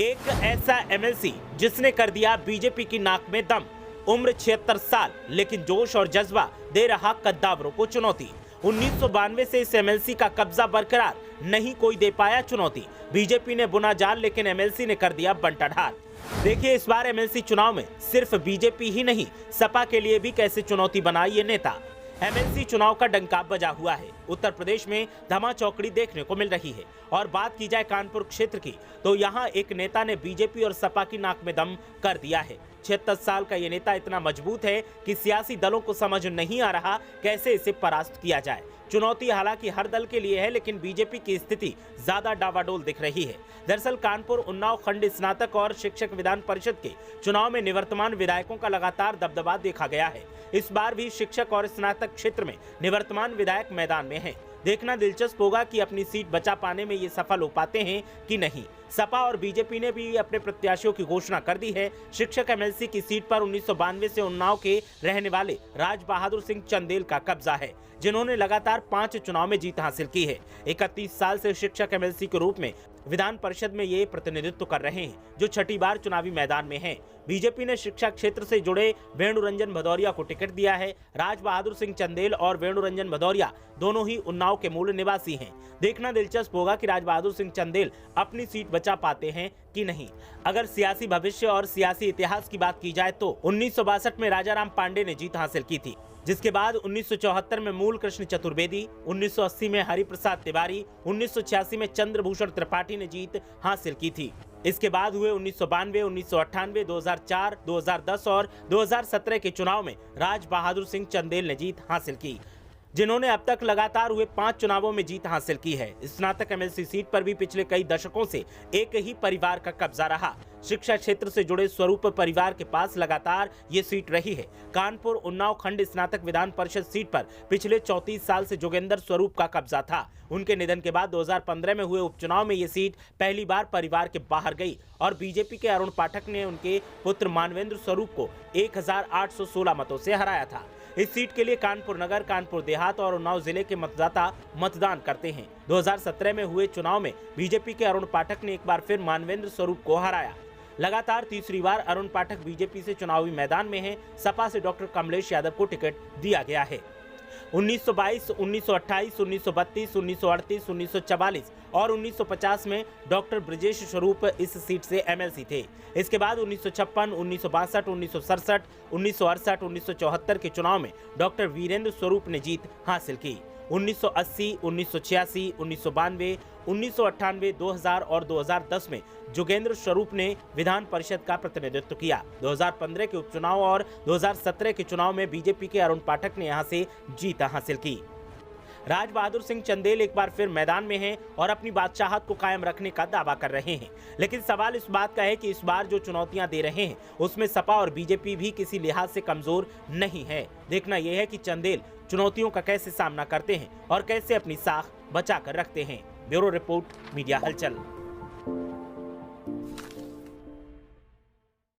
एक ऐसा एमएलसी जिसने कर दिया बीजेपी की नाक में दम। उम्र 76 साल, लेकिन जोश और जज्बा दे रहा कद्दावरों को चुनौती। 1992 से इस एमएलसी का कब्जा बरकरार, नहीं कोई दे पाया चुनौती। बीजेपी ने बुना जाल, लेकिन एमएलसी ने कर दिया बंटाढार। देखिए इस बार एमएलसी चुनाव में सिर्फ बीजेपी ही नहीं, सपा के लिए भी कैसे चुनौती बना ये नेता। एमएलसी चुनाव का डंका बजा हुआ है। उत्तर प्रदेश में धमाचौकड़ी देखने को मिल रही है। और बात की जाए कानपुर क्षेत्र की, तो यहाँ एक नेता ने बीजेपी और सपा की नाक में दम कर दिया है। 76 साल का ये नेता इतना मजबूत है कि सियासी दलों को समझ नहीं आ रहा कैसे इसे परास्त किया जाए। चुनौती हालांकि हर दल के लिए है, लेकिन बीजेपी की स्थिति ज्यादा डावाडोल दिख रही है। दरअसल कानपुर उन्नाव खंड स्नातक और शिक्षक विधान परिषद के चुनाव में निवर्तमान विधायकों का लगातार दबदबा देखा गया है। इस बार भी शिक्षक और स्नातक क्षेत्र में निवर्तमान विधायक मैदान में हैं। देखना दिलचस्प होगा कि अपनी सीट बचा पाने में ये सफल हो पाते हैं कि नहीं। सपा और बीजेपी ने भी अपने प्रत्याशियों की घोषणा कर दी है। शिक्षक एमएलसी की सीट पर 1992 से उन्नाव के रहने वाले राज बहादुर सिंह चंदेल का कब्जा है, जिन्होंने लगातार 5 चुनाव में जीत हासिल की है। 31 साल से शिक्षक एमएलसी के रूप में विधान परिषद में ये प्रतिनिधित्व कर रहे हैं, जो छठी बार चुनावी मैदान में हैं। बीजेपी ने शिक्षा क्षेत्र से जुड़े वेणु रंजन भदौरिया को टिकट दिया है। राज बहादुर सिंह चंदेल और वेणु रंजन भदौरिया दोनों ही उन्नाव के मूल निवासी हैं। देखना दिलचस्प होगा कि राज बहादुर सिंह चंदेल अपनी सीट बचा पाते हैं कि नहीं। अगर सियासी भविष्य और सियासी इतिहास की बात की जाए तो 1962 में राजाराम पांडे ने जीत हासिल की थी, जिसके बाद 1974 में मूल कृष्ण चतुर्वेदी, 1980 में हरिप्रसाद तिवारी, 1986 में चंद्रभूषण त्रिपाठी ने जीत हासिल की थी। इसके बाद हुए 1992, 1998, 2004, 2010 और 2017 के चुनाव में राज बहादुर सिंह चंदेल ने जीत हासिल की, जिन्होंने अब तक लगातार हुए 5 चुनावों में जीत हासिल की है। स्नातक एमएलसी सीट पर भी पिछले कई दशकों से एक ही परिवार का कब्जा रहा। शिक्षा क्षेत्र से जुड़े स्वरूप परिवार के पास लगातार ये सीट रही है। कानपुर उन्नाव खंड स्नातक विधान परिषद सीट पर पिछले 34 साल से जोगेंद्र स्वरूप का कब्जा था। उनके निधन के बाद 2015 में हुए उपचुनाव में ये सीट पहली बार परिवार के बाहर गई और बीजेपी के अरुण पाठक ने उनके पुत्र मानवेंद्र स्वरूप को 1816 मतों से हराया था। इस सीट के लिए कानपुर नगर, कानपुर देहात और उन्नाव जिले के मतदाता मतदान करते हैं। 2017 में हुए चुनाव में बीजेपी के अरुण पाठक ने एक बार फिर मानवेंद्र स्वरूप को हराया। लगातार तीसरी बार अरुण पाठक बीजेपी से चुनावी मैदान में हैं। सपा से डॉक्टर कमलेश यादव को टिकट दिया गया है। 1922, 1928, 1932, 1938, 1944 और 1950 में डॉक्टर ब्रजेश स्वरूप इस सीट से एमएलसी थे। इसके बाद 1956, 1962, 1967, 1968, 1974 के चुनाव में डॉक्टर वीरेंद्र स्वरूप ने जीत हासिल की। 1980, 1986, 1992, 1998, 2000 और 2010 में जोगेंद्र स्वरूप ने विधान परिषद का प्रतिनिधित्व किया। 2015 के उपचुनाव और 2017 के चुनाव में बीजेपी के अरुण पाठक ने यहां से जीत हासिल की। राज बहादुर सिंह चंदेल एक बार फिर मैदान में हैं और अपनी बादशाहत को कायम रखने का दावा कर रहे हैं। लेकिन सवाल इस बात का है कि इस बार जो चुनौतियां दे रहे हैं उसमें सपा और बीजेपी भी किसी लिहाज से कमजोर नहीं है। देखना यह है कि चंदेल चुनौतियों का कैसे सामना करते हैं और कैसे अपनी साख बचा कर रखते हैं। ब्यूरो रिपोर्ट, मीडिया हलचल।